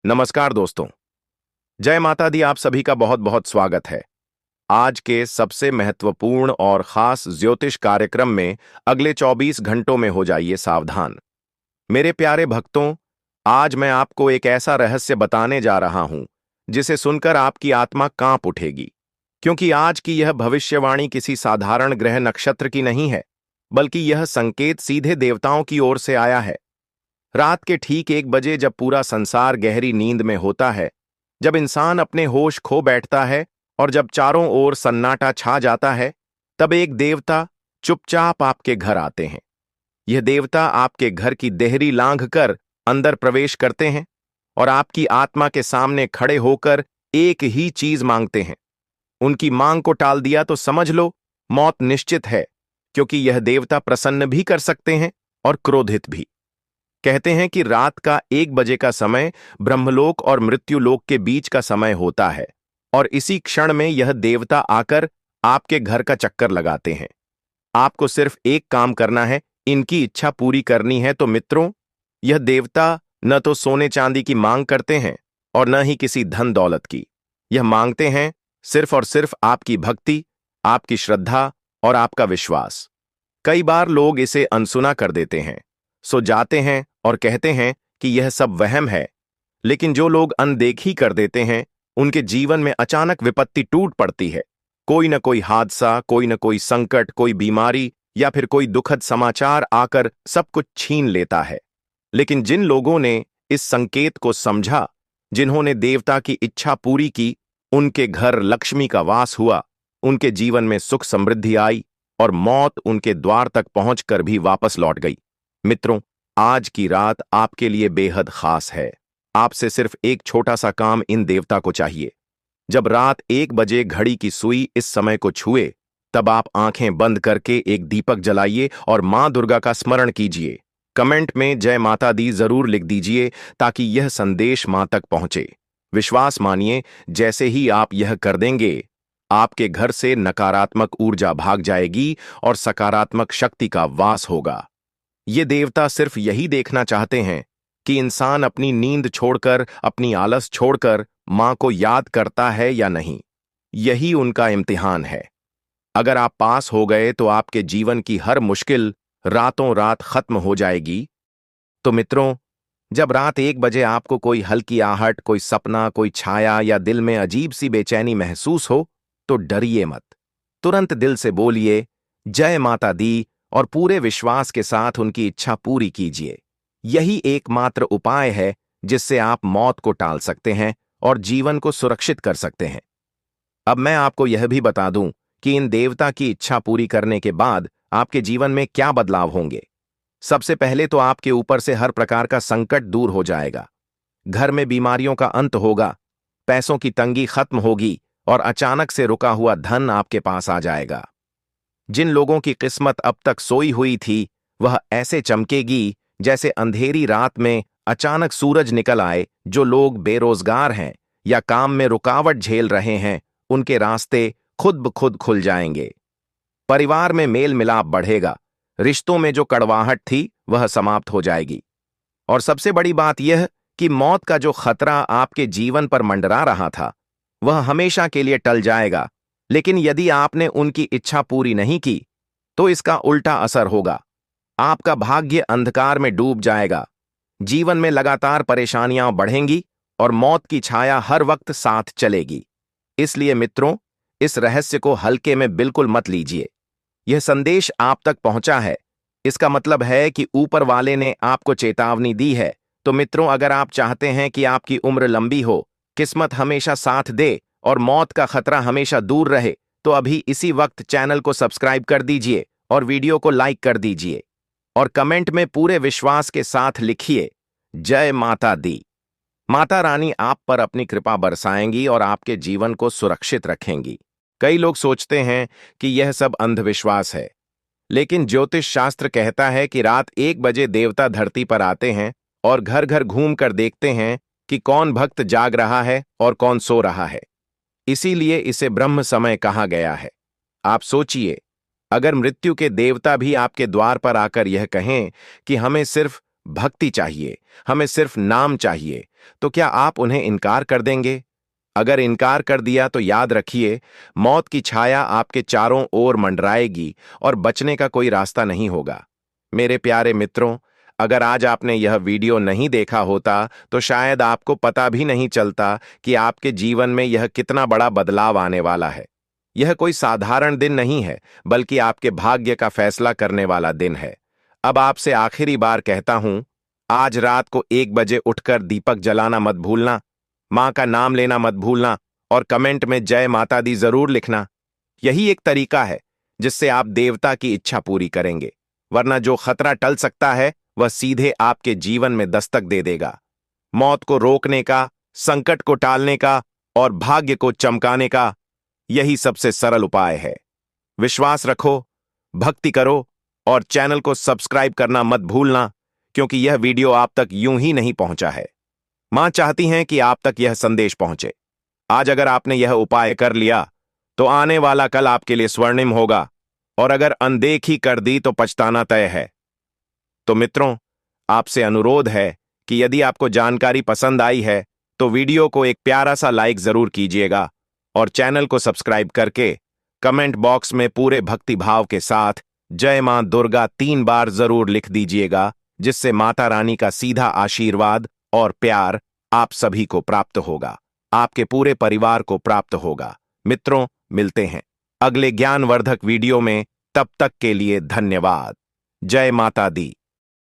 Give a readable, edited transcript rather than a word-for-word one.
नमस्कार दोस्तों। जय माता दी। आप सभी का बहुत बहुत स्वागत है। आज के सबसे महत्वपूर्ण और खास ज्योतिष कार्यक्रम में अगले 24 घंटों में हो जाइए सावधान। मेरे प्यारे भक्तों, आज मैं आपको एक ऐसा रहस्य बताने जा रहा हूं जिसे सुनकर आपकी आत्मा कांप उठेगी। क्योंकि आज की यह भविष्यवाणी किसी साधारण ग्रह नक्षत्र की नहीं है, बल्कि यह संकेत सीधे देवताओं की ओर से आया है। रात के ठीक 1 बजे जब पूरा संसार गहरी नींद में होता है, जब इंसान अपने होश खो बैठता है और जब चारों ओर सन्नाटा छा जाता है, तब एक देवता चुपचाप आपके घर आते हैं। यह देवता आपके घर की देहरी लांघ कर अंदर प्रवेश करते हैं और आपकी आत्मा के सामने खड़े होकर एक ही चीज मांगते हैं। उनकी मांग को टाल दिया तो समझ लो मौत निश्चित है, क्योंकि यह देवता प्रसन्न भी कर सकते हैं और क्रोधित भी। कहते हैं कि रात का 1 बजे का समय ब्रह्मलोक और मृत्युलोक के बीच का समय होता है, और इसी क्षण में यह देवता आकर आपके घर का चक्कर लगाते हैं। आपको सिर्फ एक काम करना है, इनकी इच्छा पूरी करनी है। तो मित्रों, यह देवता न तो सोने चांदी की मांग करते हैं और न ही किसी धन दौलत की। यह मांगते हैं सिर्फ और सिर्फ आपकी भक्ति, आपकी श्रद्धा और आपका विश्वास। कई बार लोग इसे अनसुना कर देते हैं, सो जाते हैं और कहते हैं कि यह सब वहम है। लेकिन जो लोग अनदेखी कर देते हैं, उनके जीवन में अचानक विपत्ति टूट पड़ती है। कोई न कोई हादसा, कोई न कोई संकट, कोई बीमारी या फिर कोई दुखद समाचार आकर सब कुछ छीन लेता है। लेकिन जिन लोगों ने इस संकेत को समझा, जिन्होंने देवता की इच्छा पूरी की, उनके घर लक्ष्मी का वास हुआ, उनके जीवन में सुख समृद्धि आई और मौत उनके द्वार तक पहुंचकर भी वापस लौट गई। मित्रों, आज की रात आपके लिए बेहद खास है। आपसे सिर्फ एक छोटा सा काम इन देवता को चाहिए। जब रात 1 बजे घड़ी की सुई इस समय को छुए, तब आप आंखें बंद करके एक दीपक जलाइए और मां दुर्गा का स्मरण कीजिए। कमेंट में जय माता दी जरूर लिख दीजिए, ताकि यह संदेश मां तक पहुंचे। विश्वास मानिए, जैसे ही आप यह कर देंगे, आपके घर से नकारात्मक ऊर्जा भाग जाएगी और सकारात्मक शक्ति का वास होगा। ये देवता सिर्फ यही देखना चाहते हैं कि इंसान अपनी नींद छोड़कर, अपनी आलस छोड़कर मां को याद करता है या नहीं। यही उनका इम्तिहान है। अगर आप पास हो गए तो आपके जीवन की हर मुश्किल रातों रात खत्म हो जाएगी। तो मित्रों, जब रात 1 बजे आपको कोई हल्की आहट, कोई सपना, कोई छाया या दिल में अजीब सी बेचैनी महसूस हो, तो डरिए मत। तुरंत दिल से बोलिए जय माता दी और पूरे विश्वास के साथ उनकी इच्छा पूरी कीजिए। यही एकमात्र उपाय है जिससे आप मौत को टाल सकते हैं और जीवन को सुरक्षित कर सकते हैं। अब मैं आपको यह भी बता दूं कि इन देवता की इच्छा पूरी करने के बाद आपके जीवन में क्या बदलाव होंगे। सबसे पहले तो आपके ऊपर से हर प्रकार का संकट दूर हो जाएगा। घर में बीमारियों का अंत होगा, पैसों की तंगी खत्म होगी और अचानक से रुका हुआ धन आपके पास आ जाएगा। जिन लोगों की किस्मत अब तक सोई हुई थी, वह ऐसे चमकेगी जैसे अंधेरी रात में अचानक सूरज निकल आए। जो लोग बेरोजगार हैं या काम में रुकावट झेल रहे हैं, उनके रास्ते खुद ब खुद खुल जाएंगे। परिवार में मेल मिलाप बढ़ेगा। रिश्तों में जो कड़वाहट थी, वह समाप्त हो जाएगी। और सबसे बड़ी बात यह कि मौत का जो खतरा आपके जीवन पर मंडरा रहा था, वह हमेशा के लिए टल जाएगा। लेकिन यदि आपने उनकी इच्छा पूरी नहीं की, तो इसका उल्टा असर होगा। आपका भाग्य अंधकार में डूब जाएगा। जीवन में लगातार परेशानियां बढ़ेंगी और मौत की छाया हर वक्त साथ चलेगी। इसलिए मित्रों, इस रहस्य को हल्के में बिल्कुल मत लीजिए। यह संदेश आप तक पहुंचा है, इसका मतलब है कि ऊपर वाले ने आपको चेतावनी दी है। तो मित्रों, अगर आप चाहते हैं कि आपकी उम्र लंबी हो, किस्मत हमेशा साथ दे और मौत का खतरा हमेशा दूर रहे, तो अभी इसी वक्त चैनल को सब्सक्राइब कर दीजिए और वीडियो को लाइक कर दीजिए। और कमेंट में पूरे विश्वास के साथ लिखिए जय माता दी। माता रानी आप पर अपनी कृपा बरसाएंगी और आपके जीवन को सुरक्षित रखेंगी। कई लोग सोचते हैं कि यह सब अंधविश्वास है, लेकिन ज्योतिष शास्त्र कहता है कि रात 1 बजे देवता धरती पर आते हैं और घर घर घूम कर देखते हैं कि कौन भक्त जाग रहा है और कौन सो रहा है। इसीलिए इसे ब्रह्म समय कहा गया है। आप सोचिए, अगर मृत्यु के देवता भी आपके द्वार पर आकर यह कहें कि हमें सिर्फ भक्ति चाहिए, हमें सिर्फ नाम चाहिए, तो क्या आप उन्हें इनकार कर देंगे? अगर इनकार कर दिया तो याद रखिए, मौत की छाया आपके चारों ओर मंडराएगी और बचने का कोई रास्ता नहीं होगा। मेरे प्यारे मित्रों, अगर आज आपने यह वीडियो नहीं देखा होता तो शायद आपको पता भी नहीं चलता कि आपके जीवन में यह कितना बड़ा बदलाव आने वाला है। यह कोई साधारण दिन नहीं है, बल्कि आपके भाग्य का फैसला करने वाला दिन है। अब आपसे आखिरी बार कहता हूं, आज रात को 1 बजे उठकर दीपक जलाना मत भूलना, मां का नाम लेना मत भूलना और कमेंट में जय माता दी जरूर लिखना। यही एक तरीका है जिससे आप देवता की इच्छा पूरी करेंगे, वरना जो खतरा टल सकता है वह सीधे आपके जीवन में दस्तक दे देगा। मौत को रोकने का, संकट को टालने का और भाग्य को चमकाने का यही सबसे सरल उपाय है। विश्वास रखो, भक्ति करो और चैनल को सब्सक्राइब करना मत भूलना, क्योंकि यह वीडियो आप तक यूं ही नहीं पहुंचा है। मां चाहती हैं कि आप तक यह संदेश पहुंचे। आज अगर आपने यह उपाय कर लिया तो आने वाला कल आपके लिए स्वर्णिम होगा, और अगर अनदेखी कर दी तो पछताना तय है। तो मित्रों, आपसे अनुरोध है कि यदि आपको जानकारी पसंद आई है तो वीडियो को एक प्यारा सा लाइक जरूर कीजिएगा और चैनल को सब्सक्राइब करके कमेंट बॉक्स में पूरे भक्ति भाव के साथ जय मां दुर्गा 3 बार जरूर लिख दीजिएगा, जिससे माता रानी का सीधा आशीर्वाद और प्यार आप सभी को प्राप्त होगा, आपके पूरे परिवार को प्राप्त होगा। मित्रों, मिलते हैं अगले ज्ञानवर्धक वीडियो में। तब तक के लिए धन्यवाद। जय माता दी।